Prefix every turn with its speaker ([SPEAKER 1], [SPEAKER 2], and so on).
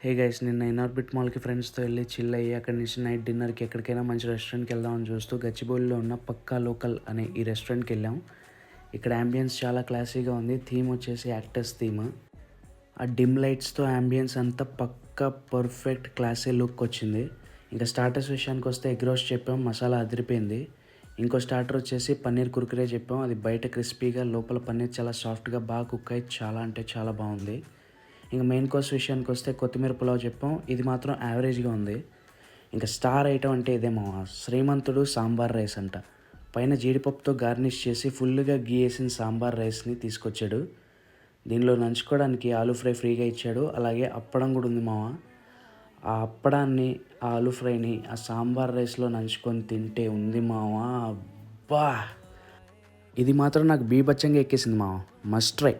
[SPEAKER 1] Hey guys, నిన్న Inorbit మాల్కి ఫ్రెండ్స్తో వెళ్ళి చిల్ అయ్యి అక్కడి నుంచి నైట్ డిన్నర్కి ఎక్కడికైనా మంచి రెస్టారెంట్కి వెళ్దామని చూస్తూ గచ్చిబౌలిలో ఉన్న పక్కా లోకల్ అనే ఈ రెస్టారెంట్కి వెళ్ళాం. ఇక్కడ అంబియన్స్ చాలా క్లాసీగా ఉంది. థీమ్ వచ్చేసి యాక్టర్స్ థీమ్. ఆ డిమ్ లైట్స్తో అంబియన్స్ అంతా పక్కా పర్ఫెక్ట్ క్లాసీ లుక్ వచ్చింది. ఇంకా స్టార్టర్స్ విషయానికి వస్తే ఎగ్ రోస్ట్ చెప్పాం, మసాలా అదిరిపోయింది. ఇంకో స్టార్టర్ వచ్చేసి పన్నీర్ కుర్కురే చెప్పాం. అది బయట క్రిస్పీగా, లోపల పన్నీర్ చాలా సాఫ్ట్గా బాగా కుక్ అయ్యి చాలా అంటే చాలా బాగుంది. ఇంకా మెయిన్ కోర్స్ విషయానికి వస్తే కొత్తిమీర పులావ్ చెప్పాం. ఇది మాత్రం యావరేజ్గా ఉంది. ఇంకా స్టార్ ఐటమ్ అంటే ఇదేమో శ్రీమంతుడు సాంబార్ రైస్ అంట. పైన జీడిపప్పుతో గార్నిష్ చేసి ఫుల్గా గీ వేసిన సాంబార్ రైస్ని తీసుకొచ్చాడు. దీనిలో నంచుకోవడానికి ఆలూ ఫ్రై ఫ్రీగా ఇచ్చాడు. అలాగే అప్పడం కూడా ఉంది మామ. ఆ అప్పడాన్ని, ఆ ఆలూ ఫ్రైని ఆ సాంబార్ రైస్లో నంచుకొని తింటే ఉంది మామ, అబ్బా! ఇది మాత్రం నాకు బీభత్సంగా ఎక్కేసింది మామ. Must try.